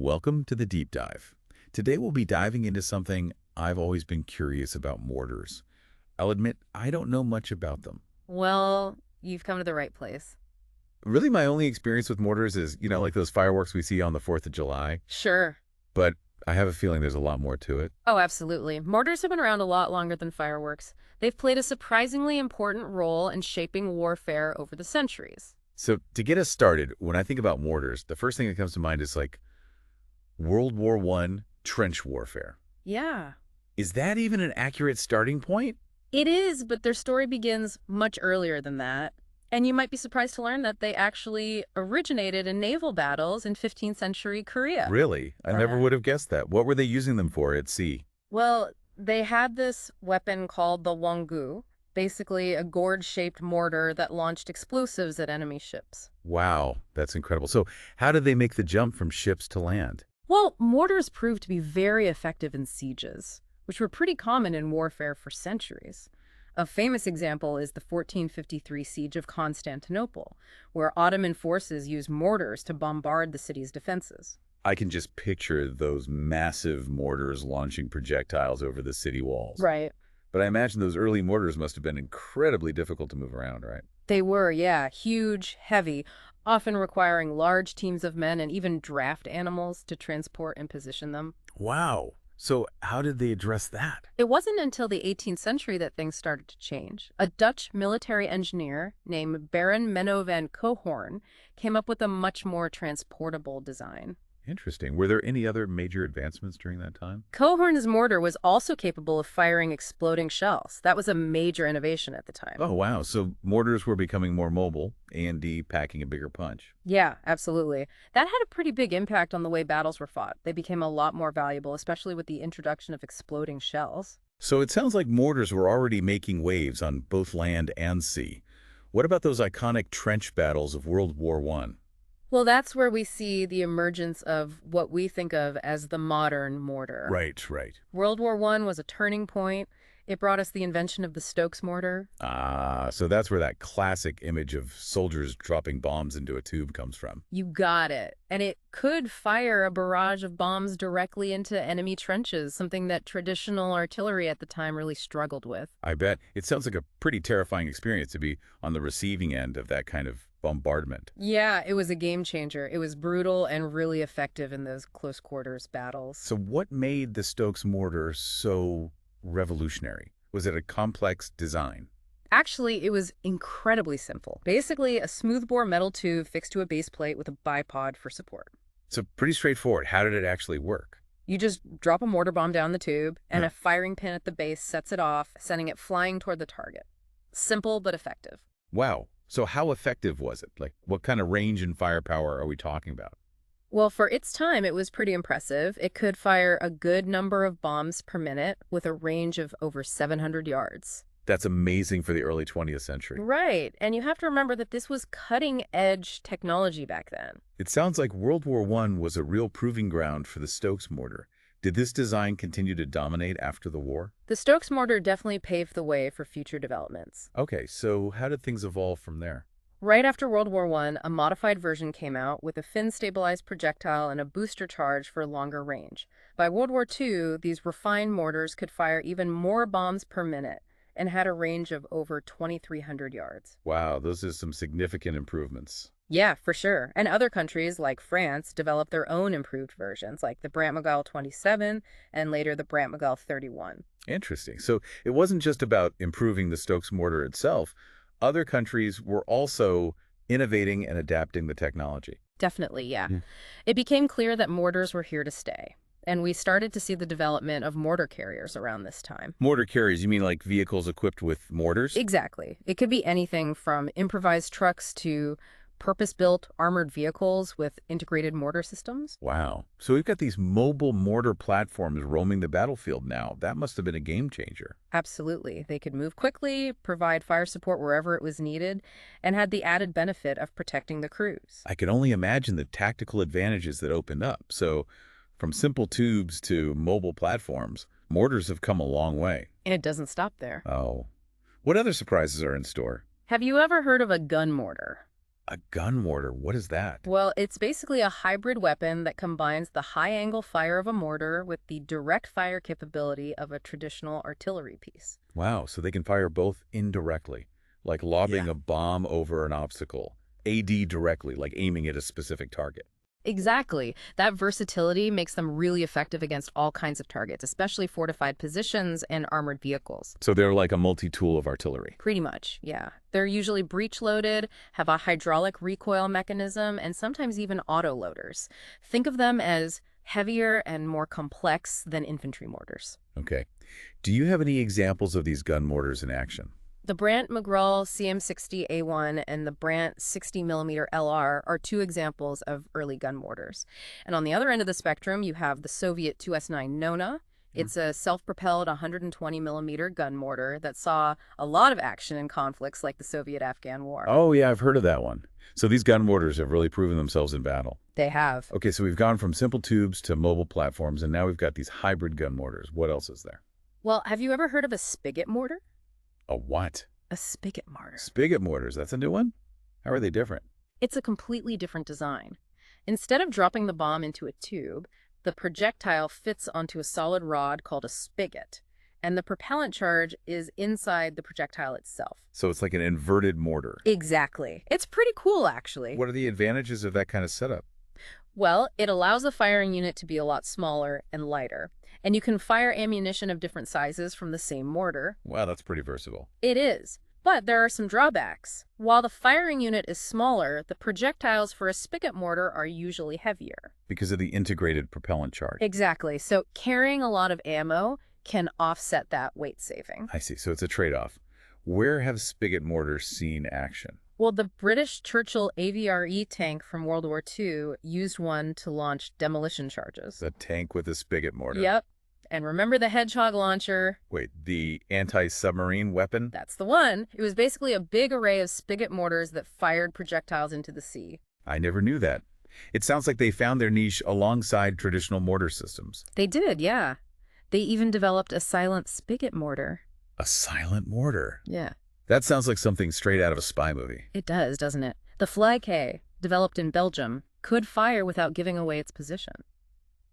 Welcome to the deep dive. Today we'll be diving into something I've always been curious about: mortars. I'll admit I don't know much about them. Well, you've come to the right place. Really, my only experience with mortars is, like those fireworks we see on the 4th of July. Sure. But I have a feeling there's a lot more to it. Oh, absolutely. Mortars have been around a lot longer than fireworks. They've played a surprisingly important role in shaping warfare over the centuries. So to get us started, when I think about mortars, the first thing that comes to mind is like World War I trench warfare. Yeah. Is that even an accurate starting point? It is, but their story begins much earlier than that. And you might be surprised to learn that they actually originated in naval battles in 15th century Korea. Really? I never would have guessed that. What were they using them for at sea? Well, they had this weapon called the wongu, basically a gourd-shaped mortar that launched explosives at enemy ships. Wow, that's incredible. So how did they make the jump from ships to land? Well, mortars proved to be very effective in sieges, which were pretty common in warfare for centuries. A famous example is the 1453 siege of Constantinople, where Ottoman forces used mortars to bombard the city's defenses. I can just picture those massive mortars launching projectiles over the city walls. Right. But I imagine those early mortars must have been incredibly difficult to move around, right? They were, yeah, huge, heavy, often requiring large teams of men and even draft animals to transport and position them. Wow. So how did they address that? It wasn't until the 18th century that things started to change. A Dutch military engineer named Baron Menno van Cohoorn came up with a much more transportable design. Interesting. Were there any other major advancements during that time? Cohoorn's mortar was also capable of firing exploding shells. That was a major innovation at the time. Oh, wow. So mortars were becoming more mobile, A&D packing a bigger punch. Yeah, absolutely. That had a pretty big impact on the way battles were fought. They became a lot more valuable, especially with the introduction of exploding shells. So it sounds like mortars were already making waves on both land and sea. What about those iconic trench battles of World War I? Well, that's where we see the emergence of what we think of as the modern mortar. Right, right. World War I was a turning point. It brought us the invention of the Stokes mortar. Ah, so that's where that classic image of soldiers dropping bombs into a tube comes from. You got it. And it could fire a barrage of bombs directly into enemy trenches, something that traditional artillery at the time really struggled with. I bet. It sounds like a pretty terrifying experience to be on the receiving end of that kind of bombardment. Yeah, it was a game changer. It was brutal and really effective in those close quarters battles. So what made the Stokes mortar so revolutionary? Was it a complex design? Actually, it was incredibly simple. Basically, a smoothbore metal tube fixed to a base plate with a bipod for support. So pretty straightforward. How did it actually work? You just drop a mortar bomb down the tube, and a firing pin at the base sets it off, sending it flying toward the target. Simple but effective. Wow. So how effective was it? Like, what kind of range and firepower are we talking about? Well, for its time, it was pretty impressive. It could fire a good number of bombs per minute with a range of over 700 yards. That's amazing for the early 20th century. Right. And you have to remember that this was cutting-edge technology back then. It sounds like World War I was a real proving ground for the Stokes mortar. Did this design continue to dominate after the war? The Stokes mortar definitely paved the way for future developments. Okay, so how did things evolve from there? Right after World War I, a modified version came out with a fin-stabilized projectile and a booster charge for longer range. By World War II, these refined mortars could fire even more bombs per minute and had a range of over 2,300 yards. Wow, those are some significant improvements. Yeah, for sure. And other countries, like France, developed their own improved versions, like the Brant-Miguel 27 and later the Brant-Miguel 31. Interesting. So it wasn't just about improving the Stokes mortar itself. Other countries were also innovating and adapting the technology. Definitely, yeah. It became clear that mortars were here to stay. And we started to see the development of mortar carriers around this time. Mortar carriers, you mean like vehicles equipped with mortars? Exactly. It could be anything from improvised trucks to purpose-built armored vehicles with integrated mortar systems. Wow. So we've got these mobile mortar platforms roaming the battlefield now. That must have been a game changer. Absolutely. They could move quickly, provide fire support wherever it was needed, and had the added benefit of protecting the crews. I can only imagine the tactical advantages that opened up. So from simple tubes to mobile platforms, mortars have come a long way. And it doesn't stop there. Oh. What other surprises are in store? Have you ever heard of a gun mortar? A gun mortar, what is that? Well, it's basically a hybrid weapon that combines the high-angle fire of a mortar with the direct fire capability of a traditional artillery piece. Wow, so they can fire both indirectly, like lobbing Yeah. a bomb over an obstacle. AD directly, like aiming at a specific target. Exactly. That versatility makes them really effective against all kinds of targets, especially fortified positions and armored vehicles. So they're like a multi-tool of artillery. Pretty much, yeah. They're usually breech-loaded, have a hydraulic recoil mechanism, and sometimes even auto-loaders. Think of them as heavier and more complex than infantry mortars. Okay. Do you have any examples of these gun mortars in action? The Brandt McGraw CM60A1 and the Brandt 60mm LR are two examples of early gun mortars. And on the other end of the spectrum, you have the Soviet 2S9 Nona. It's a self-propelled 120mm gun mortar that saw a lot of action in conflicts like the Soviet-Afghan War. Oh, yeah, I've heard of that one. So these gun mortars have really proven themselves in battle. They have. Okay, so we've gone from simple tubes to mobile platforms, and now we've got these hybrid gun mortars. What else is there? Well, have you ever heard of a spigot mortar? A what? A spigot mortar. Spigot mortars, that's a new one? How are they different? It's a completely different design. Instead of dropping the bomb into a tube, the projectile fits onto a solid rod called a spigot, and the propellant charge is inside the projectile itself. So it's like an inverted mortar. Exactly. It's pretty cool, actually. What are the advantages of that kind of setup? Well, it allows the firing unit to be a lot smaller and lighter, and you can fire ammunition of different sizes from the same mortar. Wow, that's pretty versatile. It is. But there are some drawbacks. While the firing unit is smaller, the projectiles for a spigot mortar are usually heavier. Because of the integrated propellant charge. Exactly. So carrying a lot of ammo can offset that weight saving. I see, so it's a trade-off. Where have spigot mortars seen action? Well, the British Churchill AVRE tank from World War II used one to launch demolition charges. The tank with a spigot mortar. Yep. And remember the Hedgehog launcher? Wait, the anti-submarine weapon? That's the one. It was basically a big array of spigot mortars that fired projectiles into the sea. I never knew that. It sounds like they found their niche alongside traditional mortar systems. They did, yeah. They even developed a silent spigot mortar. A silent mortar? Yeah. That sounds like something straight out of a spy movie. It does, doesn't it? The Fly K, developed in Belgium, could fire without giving away its position.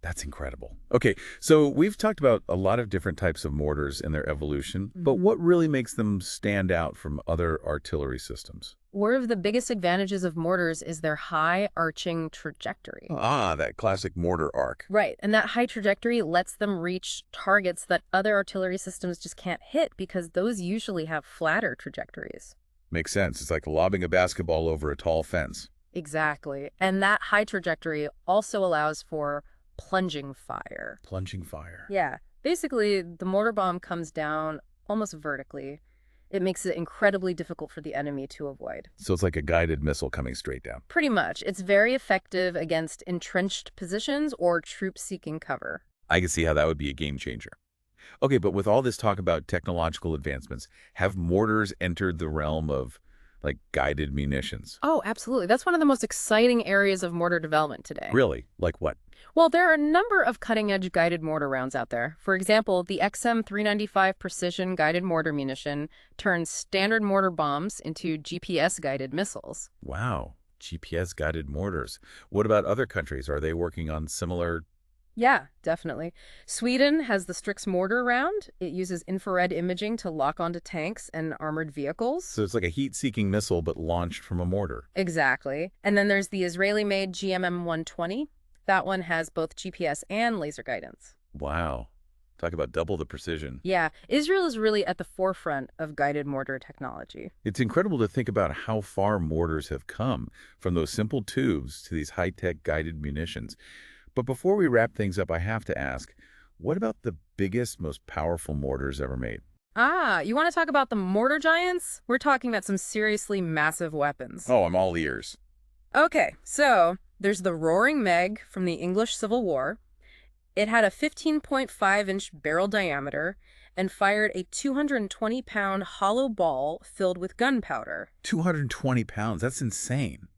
That's incredible. Okay, so we've talked about a lot of different types of mortars and their evolution, but what really makes them stand out from other artillery systems? One of the biggest advantages of mortars is their high arching trajectory. Ah, that classic mortar arc. Right, and that high trajectory lets them reach targets that other artillery systems just can't hit because those usually have flatter trajectories. Makes sense. It's like lobbing a basketball over a tall fence. Exactly. And that high trajectory also allows for plunging fire. Plunging fire. Yeah. Basically, the mortar bomb comes down almost vertically. It makes it incredibly difficult for the enemy to avoid. So it's like a guided missile coming straight down. Pretty much. It's very effective against entrenched positions or troops seeking cover. I can see how that would be a game changer. Okay, but with all this talk about technological advancements, have mortars entered the realm of, like, guided munitions? Oh, absolutely. That's one of the most exciting areas of mortar development today. Really? Like what? Well, there are a number of cutting-edge guided mortar rounds out there. For example, the XM395 precision guided mortar munition turns standard mortar bombs into GPS-guided missiles. Wow, GPS-guided mortars. What about other countries? Are they working on similar... Yeah, definitely. Sweden has the Strix mortar round. It uses infrared imaging to lock onto tanks and armored vehicles. So it's like a heat-seeking missile, but launched from a mortar. Exactly. And then there's the Israeli-made GMM-120. That one has both GPS and laser guidance. Wow. Talk about double the precision. Yeah, Israel is really at the forefront of guided mortar technology. It's incredible to think about how far mortars have come, from those simple tubes to these high-tech guided munitions. But before we wrap things up, I have to ask, what about the biggest, most powerful mortars ever made? Ah, you want to talk about the mortar giants? We're talking about some seriously massive weapons. Oh, I'm all ears. Okay, so there's the Roaring Meg from the English Civil War. It had a 15.5-inch barrel diameter and fired a 220-pound hollow ball filled with gunpowder. 220 pounds, that's insane.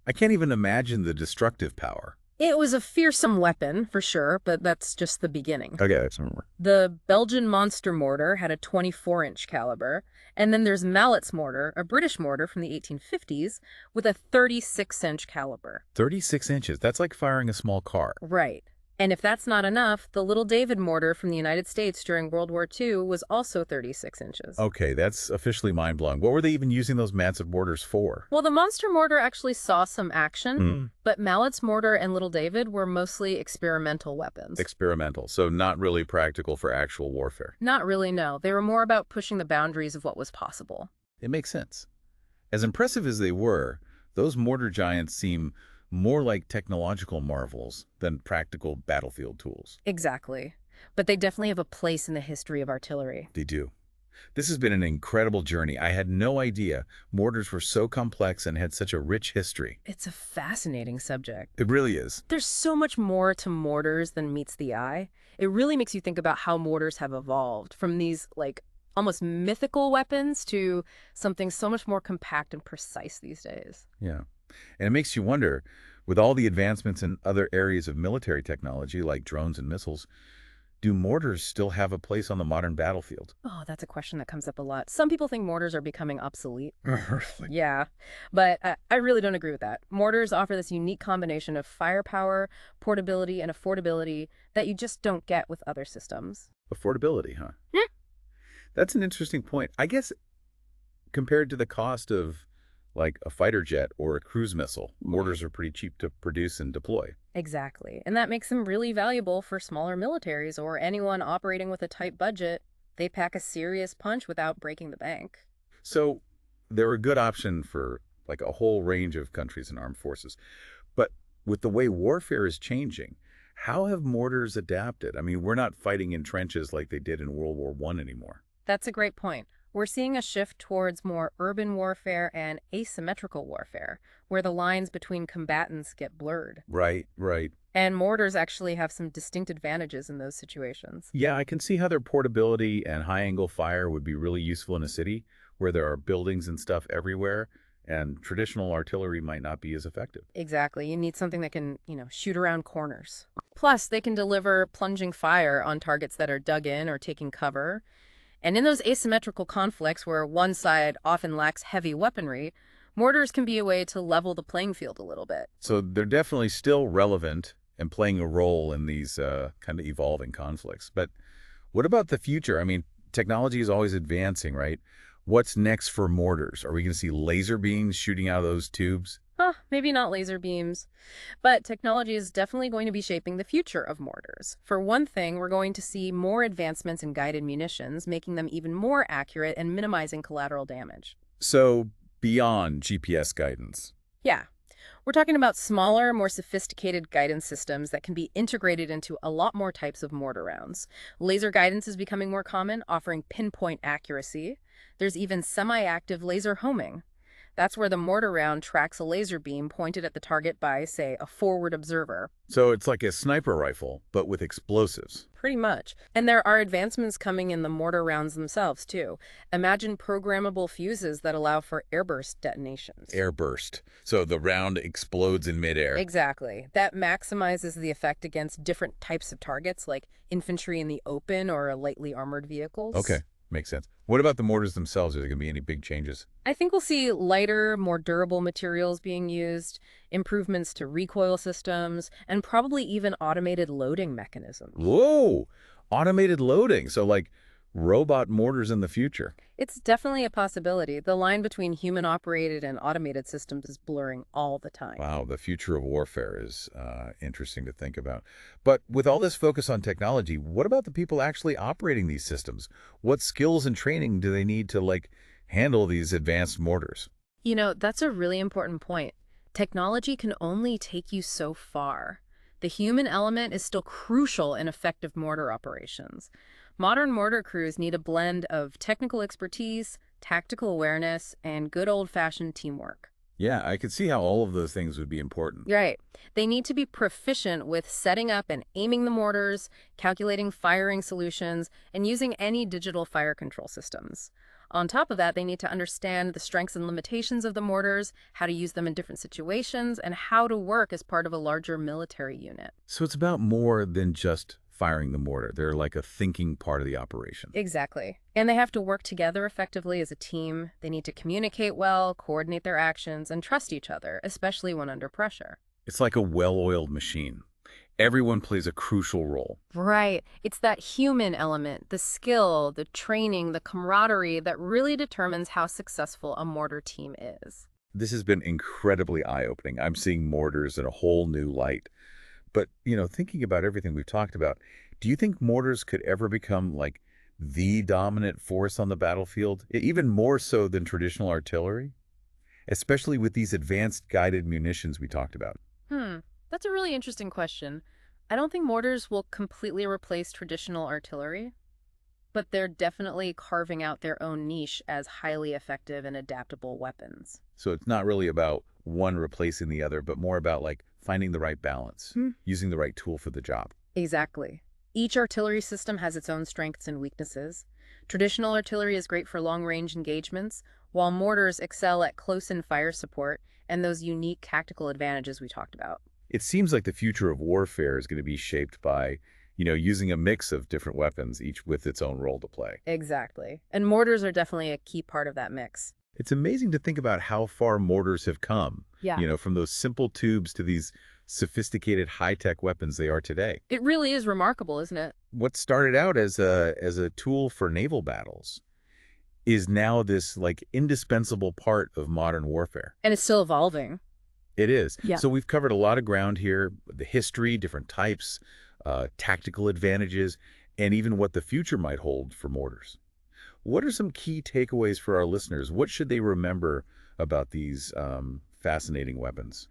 I can't even imagine the destructive power. It was a fearsome weapon, for sure, but that's just the beginning. Okay, that's more. The Belgian monster mortar had a 24-inch caliber, and then there's Mallet's mortar, a British mortar from the 1850s, with a 36-inch caliber. 36 inches. That's like firing a small car. Right. And if that's not enough, the Little David mortar from the United States during World War II was also 36 inches. Okay, that's officially mind-blowing. What were they even using those massive mortars for? Well, the monster mortar actually saw some action, but Mallet's mortar and Little David were mostly experimental weapons. Experimental, so not really practical for actual warfare. Not really, no. They were more about pushing the boundaries of what was possible. It makes sense. As impressive as they were, those mortar giants seem more like technological marvels than practical battlefield tools. Exactly. But they definitely have a place in the history of artillery. They do. This has been an incredible journey. I had no idea mortars were so complex and had such a rich history. It's a fascinating subject. It really is. There's so much more to mortars than meets the eye. It really makes you think about how mortars have evolved from these, like, almost mythical weapons to something so much more compact and precise these days. Yeah. And it makes you wonder, with all the advancements in other areas of military technology like drones and missiles, do mortars still have a place on the modern battlefield? Oh, that's a question that comes up a lot. Some people think mortars are becoming obsolete. Yeah, but I really don't agree with that. Mortars offer this unique combination of firepower, portability, and affordability that you just don't get with other systems. Affordability, huh? Yeah. That's an interesting point. I guess compared to the cost of like a fighter jet or a cruise missile, mortars are pretty cheap to produce and deploy. Exactly. And that makes them really valuable for smaller militaries or anyone operating with a tight budget. They pack a serious punch without breaking the bank. So they're a good option for like a whole range of countries and armed forces. But with the way warfare is changing, how have mortars adapted? I mean, we're not fighting in trenches like they did in World War I anymore. That's a great point. We're seeing a shift towards more urban warfare and asymmetrical warfare, where the lines between combatants get blurred. Right, right. And mortars actually have some distinct advantages in those situations. Yeah, I can see how their portability and high-angle fire would be really useful in a city where there are buildings and stuff everywhere, and traditional artillery might not be as effective. Exactly. You need something that can, shoot around corners. Plus, they can deliver plunging fire on targets that are dug in or taking cover. And in those asymmetrical conflicts where one side often lacks heavy weaponry, mortars can be a way to level the playing field a little bit. So they're definitely still relevant and playing a role in these kind of evolving conflicts. But what about the future? I mean, technology is always advancing, right? What's next for mortars? Are we going to see laser beams shooting out of those tubes? Maybe not laser beams, but technology is definitely going to be shaping the future of mortars. For one thing, we're going to see more advancements in guided munitions, making them even more accurate and minimizing collateral damage. So beyond GPS guidance. Yeah. We're talking about smaller, more sophisticated guidance systems that can be integrated into a lot more types of mortar rounds. Laser guidance is becoming more common, offering pinpoint accuracy. There's even semi-active laser homing. That's where the mortar round tracks a laser beam pointed at the target by, say, a forward observer. So it's like a sniper rifle, but with explosives. Pretty much. And there are advancements coming in the mortar rounds themselves, too. Imagine programmable fuses that allow for airburst detonations. Airburst. So the round explodes in midair. Exactly. That maximizes the effect against different types of targets, like infantry in the open or lightly armored vehicles. Okay. Makes sense. What about the mortars themselves? Are there going to be any big changes? I think we'll see lighter, more durable materials being used, improvements to recoil systems, and probably even automated loading mechanisms. Whoa! Automated loading. So like robot mortars in the future. It's definitely a possibility. The line between human-operated and automated systems is blurring all the time. Wow, the future of warfare is interesting to think about. But with all this focus on technology, what about the people actually operating these systems? What skills and training do they need to, like, handle these advanced mortars? That's a really important point. Technology can only take you so far. The human element is still crucial in effective mortar operations. Modern mortar crews need a blend of technical expertise, tactical awareness, and good old-fashioned teamwork. Yeah, I could see how all of those things would be important. Right. They need to be proficient with setting up and aiming the mortars, calculating firing solutions, and using any digital fire control systems. On top of that, they need to understand the strengths and limitations of the mortars, how to use them in different situations, and how to work as part of a larger military unit. So it's about more than just firing the mortar. They're like a thinking part of the operation. Exactly. And they have to work together effectively as a team. They need to communicate well, coordinate their actions, and trust each other, especially when under pressure. It's like a well-oiled machine. Everyone plays a crucial role. Right. It's that human element, the skill, the training, the camaraderie that really determines how successful a mortar team is. This has been incredibly eye-opening. I'm seeing mortars in a whole new light. But, thinking about everything we've talked about, do you think mortars could ever become like the dominant force on the battlefield, even more so than traditional artillery? Especially with these advanced guided munitions we talked about. That's a really interesting question. I don't think mortars will completely replace traditional artillery, but they're definitely carving out their own niche as highly effective and adaptable weapons. So it's not really about one replacing the other, but more about like finding the right balance, using the right tool for the job. Exactly. Each artillery system has its own strengths and weaknesses. Traditional artillery is great for long-range engagements, while mortars excel at close-in fire support and those unique tactical advantages we talked about. It seems like the future of warfare is going to be shaped by, using a mix of different weapons, each with its own role to play. Exactly. And mortars are definitely a key part of that mix. It's amazing to think about how far mortars have come, Yeah. from those simple tubes to these sophisticated high-tech weapons they are today. It really is remarkable, isn't it? What started out as a tool for naval battles is now this like indispensable part of modern warfare. And it's still evolving. It is. Yeah. So we've covered a lot of ground here, the history, different types, tactical advantages, and even what the future might hold for mortars. What are some key takeaways for our listeners? What should they remember about these fascinating weapons?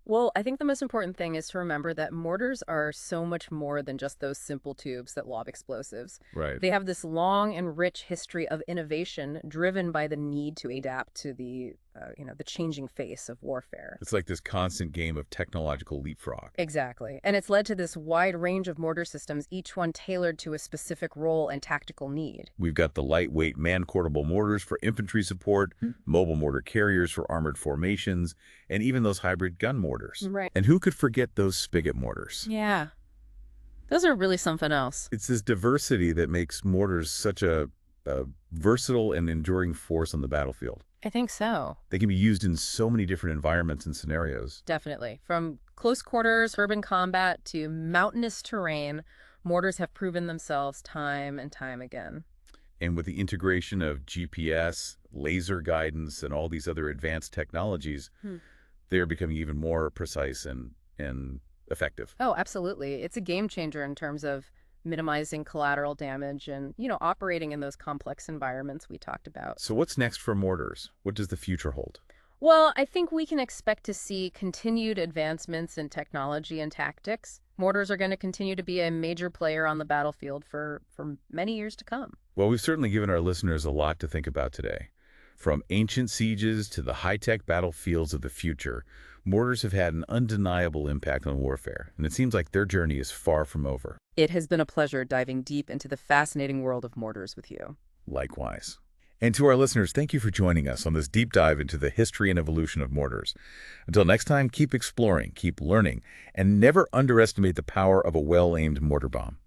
Well, I think the most important thing is to remember that mortars are so much more than just those simple tubes that lob explosives. Right. They have this long and rich history of innovation driven by the need to adapt to the changing face of warfare. It's like this constant game of technological leapfrog. Exactly. And it's led to this wide range of mortar systems, each one tailored to a specific role and tactical need. We've got the lightweight man-portable mortars for infantry support, mobile mortar carriers for armored formations, and even those hybrid gun mortars. Right. And who could forget those spigot mortars? Yeah. Those are really something else. It's this diversity that makes mortars such a versatile and enduring force on the battlefield. I think so. They can be used in so many different environments and scenarios. Definitely. From close quarters, urban combat to mountainous terrain, mortars have proven themselves time and time again. And with the integration of GPS, laser guidance, and all these other advanced technologies, they're becoming even more precise and effective. Oh, absolutely. It's a game changer in terms of minimizing collateral damage and, operating in those complex environments we talked about. So what's next for mortars? What does the future hold? Well, I think we can expect to see continued advancements in technology and tactics. Mortars are going to continue to be a major player on the battlefield for many years to come. Well, we've certainly given our listeners a lot to think about today. From ancient sieges to the high-tech battlefields of the future, mortars have had an undeniable impact on warfare, and it seems like their journey is far from over. It has been a pleasure diving deep into the fascinating world of mortars with you. Likewise. And to our listeners, thank you for joining us on this deep dive into the history and evolution of mortars. Until next time, keep exploring, keep learning, and never underestimate the power of a well-aimed mortar bomb.